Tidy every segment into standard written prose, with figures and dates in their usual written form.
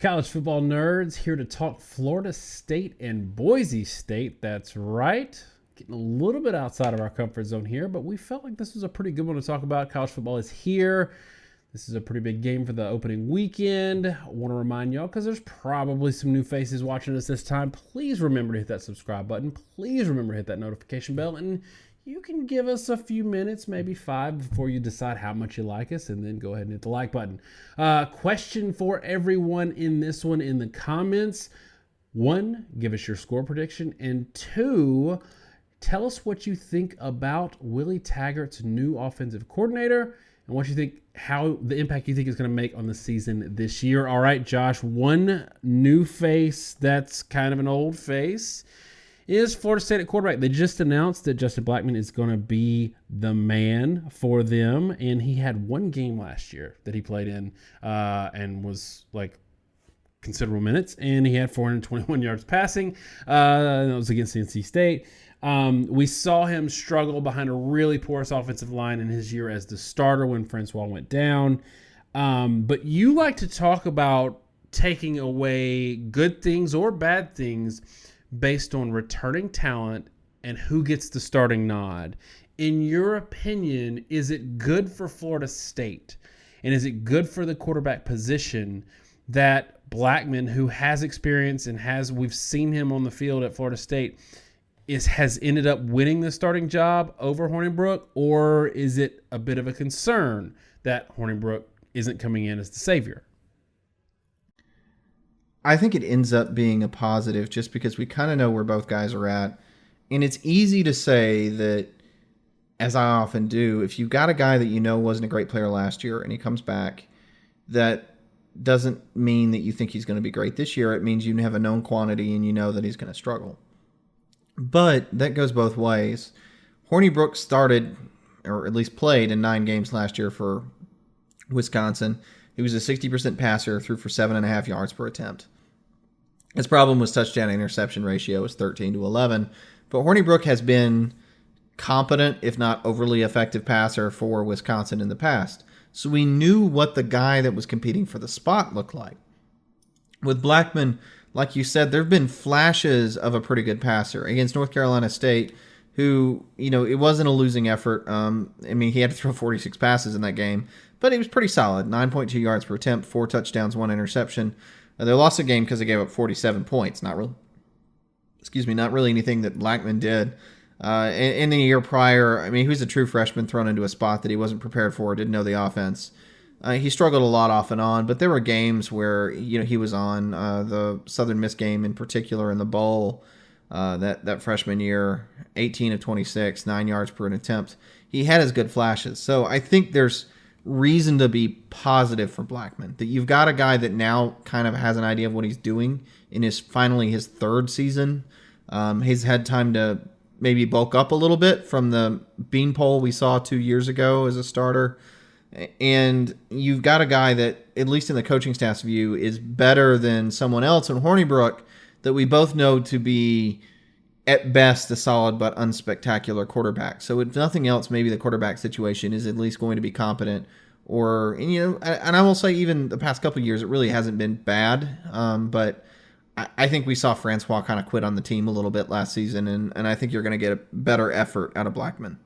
College football nerds here to talk Florida State and Boise State. That's right. Getting a little bit outside of our comfort zone here, but we felt like this was a pretty good one to talk about. College football is here. This is a pretty big game for the opening weekend. I want to remind y'all, because there's probably some new faces watching us this time, please remember to hit that subscribe button. Please remember to hit that notification bell, and you can give us a few minutes, maybe 5, before you decide how much you like us, and then go ahead and hit the like button. Question for everyone in this one in the comments. 1, give us your score prediction, and 2, tell us what you think about Willie Taggart's new offensive coordinator and what you think, how the impact you think is going to make on the season this year. All right, Josh, one new face that's kind of an old face is Florida State at quarterback. They just announced that Justin Blackmon is going to be the man for them, and he had one game last year that he played in and was like considerable minutes, and he had 421 yards passing. That was against NC State. We saw him struggle behind a really porous offensive line in his year as the starter when Francois went down. But you like to talk about taking away good things or bad things based on returning talent and who gets the starting nod. In your opinion, is it good for Florida State? And is it good for the quarterback position that Blackmon, who has experience and we've seen him on the field at Florida State, has ended up winning the starting job over Hornibrook? Or is it a bit of a concern that Hornibrook isn't coming in as the savior? I think it ends up being a positive just because we kind of know where both guys are at. And it's easy to say that, as I often do, if you've got a guy that you know wasn't a great player last year and he comes back, that doesn't mean that you think he's going to be great this year. It means you have a known quantity and you know that he's going to struggle. But that goes both ways. Hornibrook started, or at least played, in 9 games last year for Wisconsin. He was a 60% passer, threw for 7.5 yards per attempt. His problem was touchdown interception ratio was 13-11. But Hornibrook has been competent, if not overly effective passer for Wisconsin in the past. So we knew what the guy that was competing for the spot looked like. With Blackmon, like you said, there have been flashes of a pretty good passer against North Carolina State, who, it wasn't a losing effort. He had to throw 46 passes in that game, but he was pretty solid. 9.2 yards per attempt, 4 touchdowns, 1 interception. They lost the game because they gave up 47 points. Not really anything that Blackmon did. In the year prior, he was a true freshman thrown into a spot that he wasn't prepared for, didn't know the offense. He struggled a lot off and on, but there were games where he was on. The Southern Miss game in particular in the bowl, that freshman year, 18 of 26, 9 yards per attempt. He had his good flashes. So I think there's reason to be positive for Blackmon, that you've got a guy that now kind of has an idea of what he's doing in his 3rd season. He's had time to maybe bulk up a little bit from the beanpole we saw 2 years ago as a starter. And you've got a guy that, at least in the coaching staff's view, is better than someone else in Hornibrook that we both know to be, at best, a solid but unspectacular quarterback. So if nothing else, maybe the quarterback situation is at least going to be competent. And I will say, even the past couple of years, it really hasn't been bad. But I think we saw Francois kind of quit on the team a little bit last season, and I think you're going to get a better effort out of Blackmon.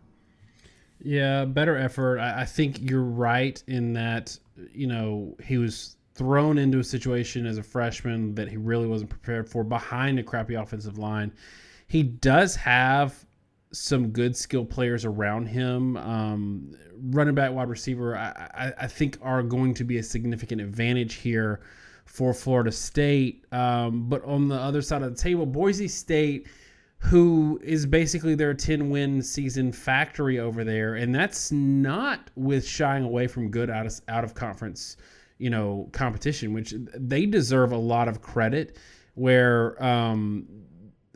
Yeah, better effort. I think you're right in that, he was thrown into a situation as a freshman that he really wasn't prepared for behind a crappy offensive line. He does have some good skill players around him. Running back, wide receiver, I think are going to be a significant advantage here for Florida State. But on the other side of the table, Boise State, who is basically their 10-win season factory over there, and that's not with shying away from good out of conference, competition, which they deserve a lot of credit. Where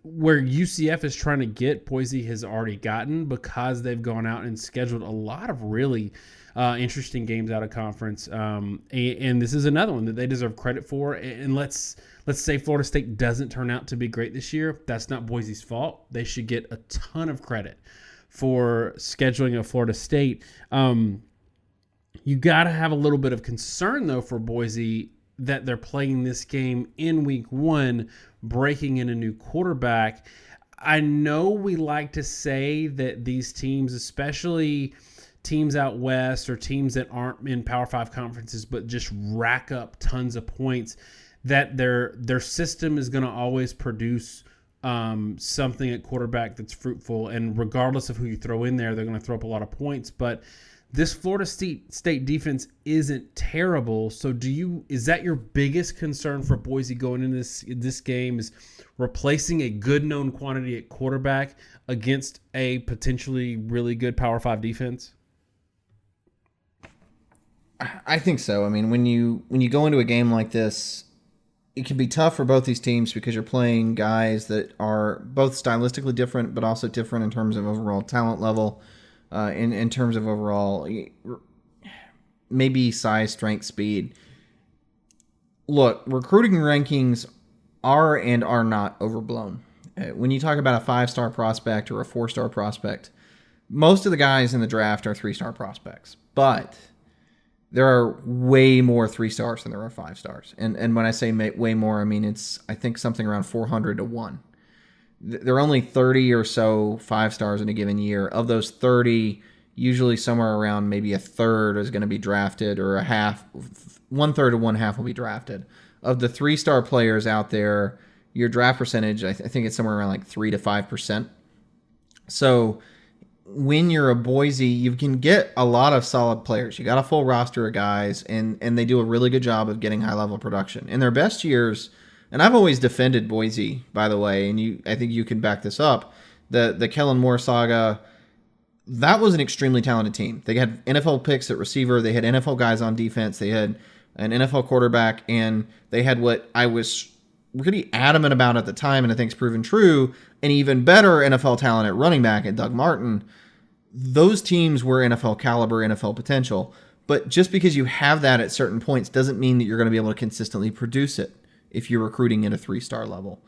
UCF is trying to get, Boise has already gotten, because they've gone out and scheduled a lot of really interesting games out of conference. And this is another one that they deserve credit for. And let's say Florida State doesn't turn out to be great this year. That's not Boise's fault. They should get a ton of credit for scheduling of Florida State. You got to have a little bit of concern, though, for Boise that they're playing this game in week 1, breaking in a new quarterback. I know we like to say that these teams, especially teams out west or teams that aren't in Power 5 conferences but just rack up tons of points, that their system is going to always produce something at quarterback that's fruitful. And regardless of who you throw in there, they're going to throw up a lot of points. But this Florida State defense isn't terrible. So is that your biggest concern for Boise going into this game, is replacing a good known quantity at quarterback against a potentially really good Power 5 defense? I think so. I mean, when you go into a game like this, it can be tough for both these teams because you're playing guys that are both stylistically different, but also different in terms of overall talent level, in terms of overall maybe size, strength, speed. Look, recruiting rankings are and are not overblown. When you talk about a 5-star prospect or a 4-star prospect, most of the guys in the draft are 3-star prospects, but there are way more 3-stars than there are 5-stars. And when I say way more, I mean it's, I think, something around 400 to 1. There are only 30 or so 5-stars in a given year. Of those 30, usually somewhere around maybe a third is going to be drafted, or a half, 1/3 to 1/2 will be drafted. Of the 3-star players out there, your draft percentage, I think it's somewhere around like 3 to 5%. So when you're a Boise, you can get a lot of solid players. You got a full roster of guys, and they do a really good job of getting high-level production. In their best years, and I've always defended Boise, by the way, and I think you can back this up, the Kellen Moore saga, that was an extremely talented team. They had NFL picks at receiver. They had NFL guys on defense. They had an NFL quarterback, and they had what I was pretty adamant about at the time, and I think it's proven true, an even better NFL talent at running back at Doug Martin. Those teams were NFL caliber, NFL potential. But just because you have that at certain points doesn't mean that you're going to be able to consistently produce it if you're recruiting at a 3-star level.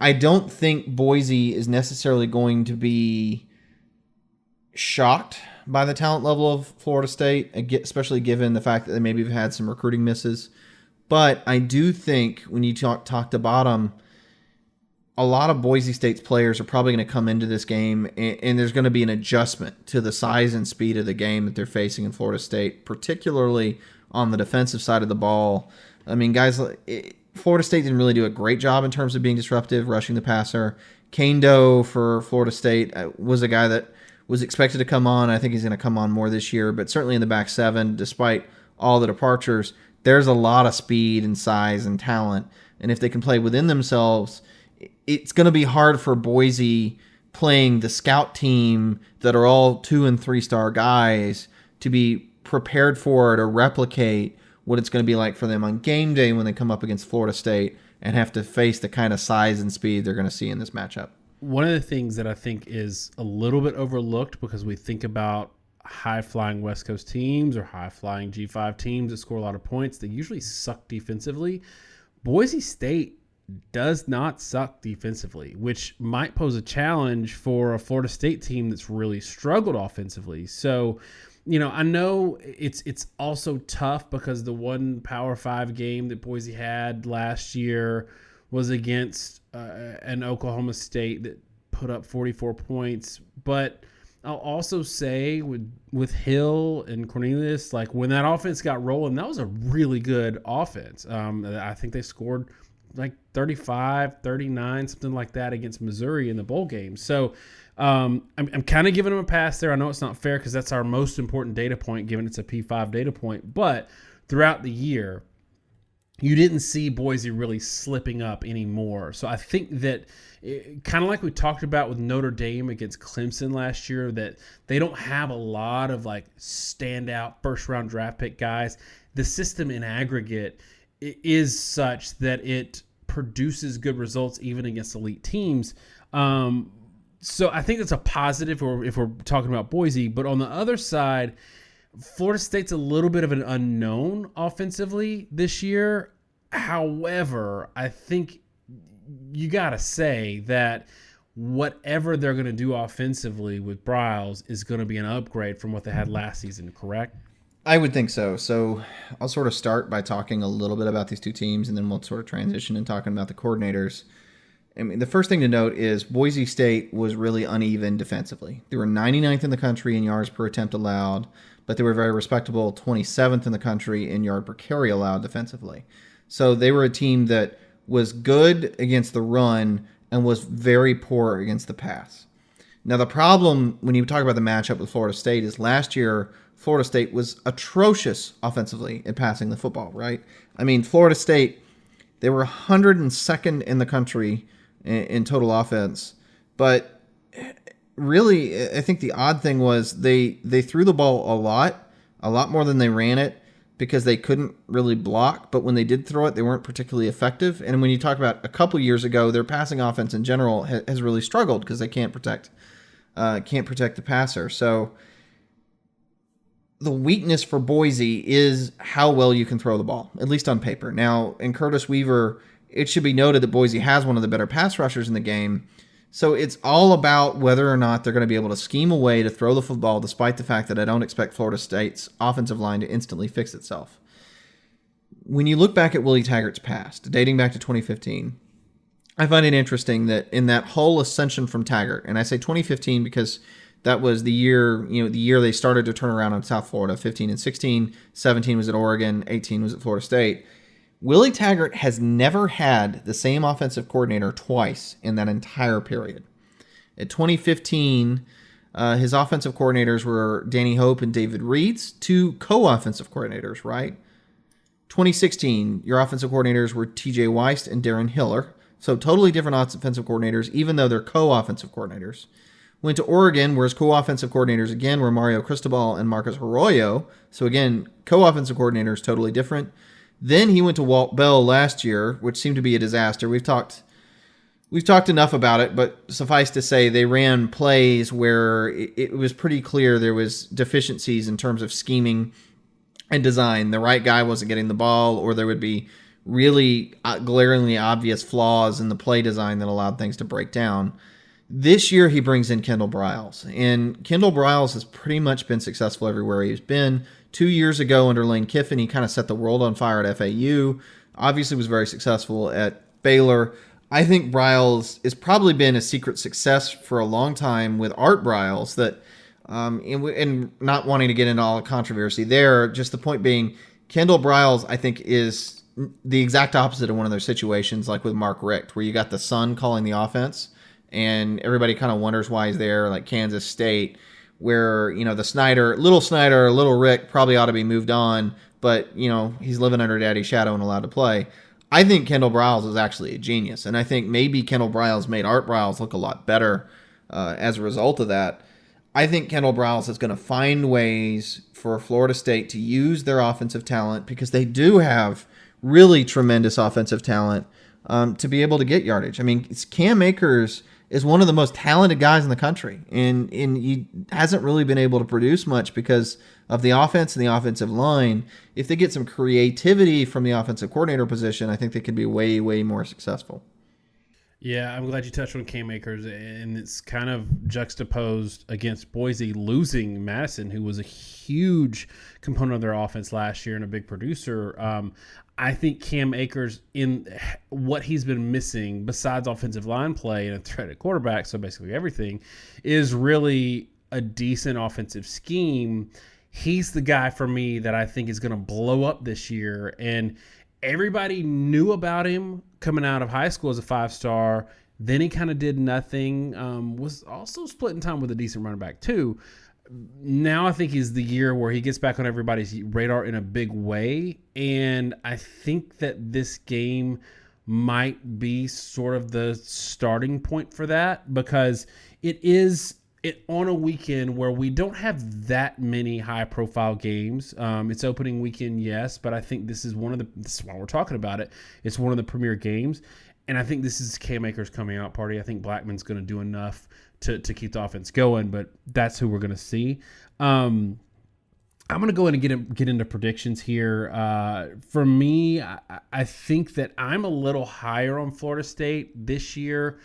I don't think Boise is necessarily going to be shocked by the talent level of Florida State, especially given the fact that they maybe have had some recruiting misses. But I do think when you talk to bottom, a lot of Boise State's players are probably going to come into this game, and there's going to be an adjustment to the size and speed of the game that they're facing in Florida State, particularly on the defensive side of the ball. I mean, guys, Florida State didn't really do a great job in terms of being disruptive, rushing the passer. Kane Doe for Florida State was a guy that was expected to come on. I think he's going to come on more this year, but certainly in the back seven, despite all the departures, there's a lot of speed and size and talent. And if they can play within themselves, it's going to be hard for Boise, playing the scout team that are all 2- and 3-star guys, to be prepared for it or replicate what it's going to be like for them on game day when they come up against Florida State and have to face the kind of size and speed they're going to see in this matchup. One of the things that I think is a little bit overlooked, because we think about high-flying West Coast teams or high-flying G5 teams that score a lot of points, they usually suck defensively. Boise State does not suck defensively, which might pose a challenge for a Florida State team that's really struggled offensively. So, I know it's also tough because the one Power 5 game that Boise had last year was against an Oklahoma State that put up 44 points. But I'll also say with Hill and Cornelius, like when that offense got rolling, that was a really good offense. I think they scored like 35, 39, something like that against Missouri in the bowl game. So I'm kind of giving them a pass there. I know it's not fair because that's our most important data point, given it's a P5 data point. But throughout the year, you didn't see Boise really slipping up anymore. So I think that kind of like we talked about with Notre Dame against Clemson last year, that they don't have a lot of like standout first-round draft pick guys. The system in aggregate is such that it produces good results even against elite teams. So I think that's a positive if we're talking about Boise. But on the other side, Florida State's a little bit of an unknown offensively this year. However, I think you got to say that whatever they're going to do offensively with Briles is going to be an upgrade from what they had last season, correct? I would think so. So I'll sort of start by talking a little bit about these two teams, and then we'll sort of transition and talking about the coordinators. I mean, the first thing to note is Boise State was really uneven defensively. They were 99th in the country in yards per attempt allowed, but they were very respectable 27th in the country in yard per carry allowed defensively. So they were a team that was good against the run and was very poor against the pass. Now, the problem when you talk about the matchup with Florida State is last year, Florida State was atrocious offensively in passing the football, right? I mean, Florida State, they were 102nd in the country in total offense. But really, I think the odd thing was they threw the ball a lot more than they ran it because they couldn't really block. But when they did throw it, they weren't particularly effective. And when you talk about a couple years ago, their passing offense in general has really struggled because they can't protect the passer. So the weakness for Boise is how well you can throw the ball, at least on paper. Now, in Curtis Weaver, it should be noted that Boise has one of the better pass rushers in the game. So it's all about whether or not they're going to be able to scheme a way to throw the football, despite the fact that I don't expect Florida State's offensive line to instantly fix itself. When you look back at Willie Taggart's past, dating back to 2015, I find it interesting that in that whole ascension from Taggart, and I say 2015 because that was the year they started to turn around on South Florida, 15 and 16, 17 was at Oregon, 18 was at Florida State. Willie Taggart has never had the same offensive coordinator twice in that entire period. At 2015, his offensive coordinators were Danny Hope and David Reeds, two co-offensive coordinators, right? 2016, your offensive coordinators were TJ Weist and Darren Hiller. So totally different offensive coordinators, even though they're co-offensive coordinators. Went to Oregon, where his co-offensive coordinators again were Mario Cristobal and Marcus Arroyo. So again, co-offensive coordinators totally different. Then he went to Walt Bell last year, which seemed to be a disaster. We've talked enough about it, but suffice to say they ran plays where it was pretty clear there was deficiencies in terms of scheming and design. The right guy wasn't getting the ball, or there would be really glaringly obvious flaws in the play design that allowed things to break down. This year he brings in Kendall Briles, and Kendall Briles has pretty much been successful everywhere he's been. 2 years ago under Lane Kiffin, he kind of set the world on fire at FAU. Obviously was very successful at Baylor. I think Briles has probably been a secret success for a long time with Art Briles, that and not wanting to get into all the controversy there, just the point being Kendall Briles, I think, is the exact opposite of one of those situations like with Mark Richt, where you got the son calling the offense and everybody kind of wonders why he's there, like Kansas State, where, the little Rick probably ought to be moved on, but, he's living under daddy's shadow and allowed to play. I think Kendall Briles is actually a genius, and I think maybe Kendall Briles made Art Briles look a lot better as a result of that. I think Kendall Briles is going to find ways for Florida State to use their offensive talent, because they do have really tremendous offensive talent, to be able to get yardage. I mean, Cam Akers is one of the most talented guys in the country, and he hasn't really been able to produce much because of the offense and the offensive line. If they get some creativity from the offensive coordinator position, I think they could be way, way more successful. Yeah, I'm glad you touched on Cam Akers, and it's kind of juxtaposed against Boise losing Madison, who was a huge component of their offense last year and a big producer. I think Cam Akers, in what he's been missing, besides offensive line play and a threat at quarterback, so basically everything, is really a decent offensive scheme. He's the guy for me that I think is going to blow up this year. And everybody knew about him coming out of high school as a 5-star. Then he kind of did nothing. Was also splitting time with a decent running back too. Now I think is the year where he gets back on everybody's radar in a big way. And I think that this game might be sort of the starting point for that, because it is on a weekend where we don't have that many high-profile games. It's opening weekend, yes, but I think this is why we're talking about it. It's one of the premier games, and I think this is Cam Akers' coming out party. I think Blackmon's going to do enough to keep the offense going, but that's who we're going to see. I'm going to go in and get into predictions here. For me, I think that I'm a little higher on Florida State this year.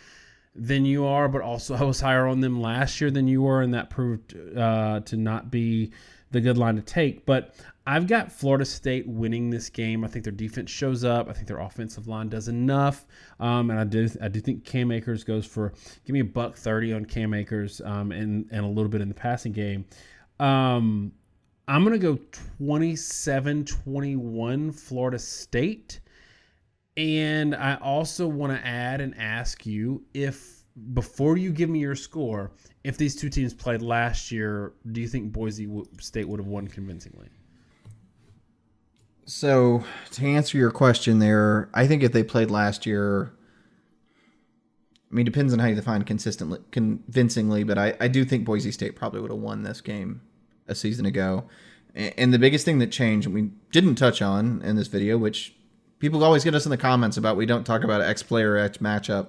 than you are, but also I was higher on them last year than you were, and that proved to not be the good line to take. But I've got Florida State winning this game. I think their defense shows up. I think their offensive line does enough, and I do think Cam Akers goes for, give me $130 on Cam Akers, and a little bit in the passing game. I'm gonna go 27-21 Florida State. And I also want to add and ask you, if before you give me your score, if these two teams played last year, do you think Boise State would have won convincingly? So to answer your question there, I think if they played last year, I mean, depends on how you define convincingly, but I do think Boise State probably would have won this game a season ago. And the biggest thing that changed, and we didn't touch on in this video, which people always get us in the comments about, we don't talk about X player, X matchup.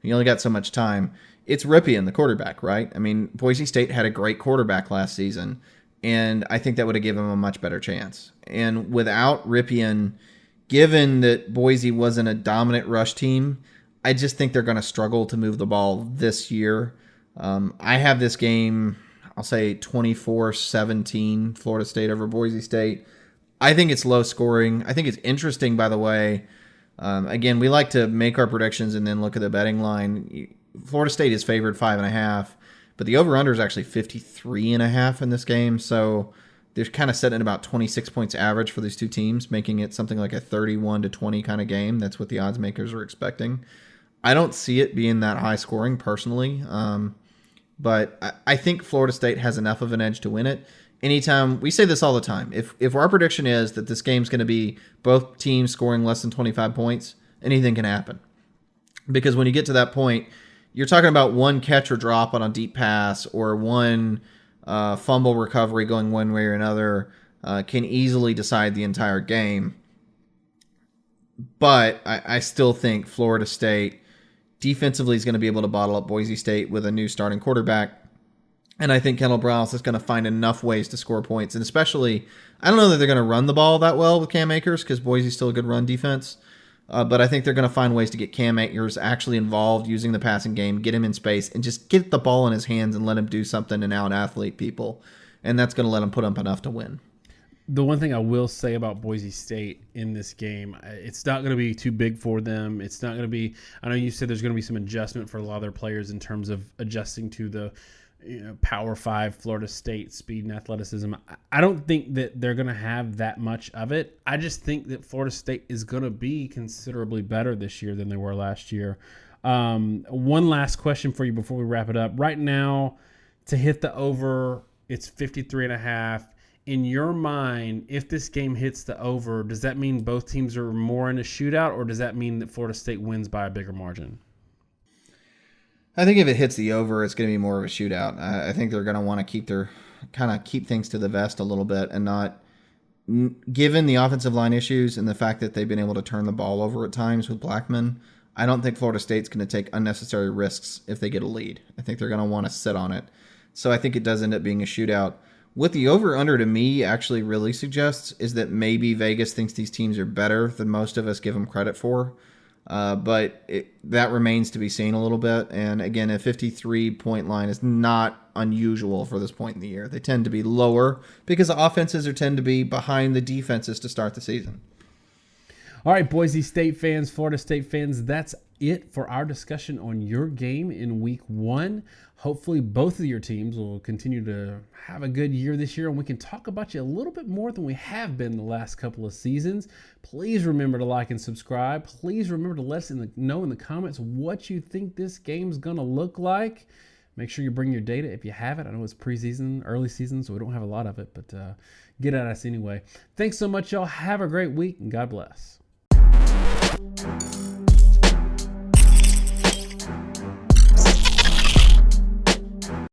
You only got so much time. It's Ripien, the quarterback, right? I mean, Boise State had a great quarterback last season, and I think that would have given them a much better chance. And without Ripien, given that Boise wasn't a dominant rush team, I just think they're going to struggle to move the ball this year. I have this game, I'll say 24-17, Florida State over Boise State. I think it's low scoring. I think it's interesting, by the way. Again, we like to make our predictions and then look at the betting line. Florida State is favored 5.5, but the over-under is actually 53.5 in this game. So they're kind of setting at about 26 points average for these two teams, making it something like a 31-20 kind of game. That's what the odds makers are expecting. I don't see it being that high scoring personally, but I think Florida State has enough of an edge to win it. Anytime, we say this all the time, if our prediction is that this game's going to be both teams scoring less than 25 points, anything can happen. Because when you get to that point, you're talking about one catch or drop on a deep pass or one fumble recovery going one way or another can easily decide the entire game. But I still think Florida State defensively is going to be able to bottle up Boise State with a new starting quarterback. And I think Kendall Briles is going to find enough ways to score points. And especially, I don't know that they're going to run the ball that well with Cam Akers because Boise's still a good run defense. But I think they're going to find ways to get Cam Akers actually involved using the passing game, get him in space, and just get the ball in his hands and let him do something and out-athlete people. And that's going to let him put up enough to win. The one thing I will say about Boise State in this game, it's not going to be too big for them. It's not going to be, I know you said there's going to be some adjustment for a lot of their players in terms of adjusting to the Power 5 Florida State speed and athleticism. I don't think that they're going to have that much of it. I just think that Florida State is going to be considerably better this year than they were last year. One last question for you before we wrap it up. Right now, to hit the over, it's 53.5. In your mind, if this game hits the over, does that mean both teams are more in a shootout, or does that mean that Florida State wins by a bigger margin? I think if it hits the over, it's going to be more of a shootout. I think they're going to want to keep things to the vest a little bit and not, given the offensive line issues and the fact that they've been able to turn the ball over at times with Blackmon, I don't think Florida State's going to take unnecessary risks if they get a lead. I think they're going to want to sit on it. So I think it does end up being a shootout. What the over-under to me actually really suggests is that maybe Vegas thinks these teams are better than most of us give them credit for. But that remains to be seen a little bit. And again, a 53-point line is not unusual for this point in the year. They tend to be lower because the offenses tend to be behind the defenses to start the season. All right, Boise State fans, Florida State fans, that's it for our discussion on your game in week 1. Hopefully both of your teams will continue to have a good year this year, and we can talk about you a little bit more than we have been the last couple of seasons. Please remember to like and subscribe. Please remember to let us know in the comments what you think this game's going to look like. Make sure you bring your data if you have it. I know it's preseason, early season, so we don't have a lot of it, but get at us anyway. Thanks so much, y'all. Have a great week, and God bless.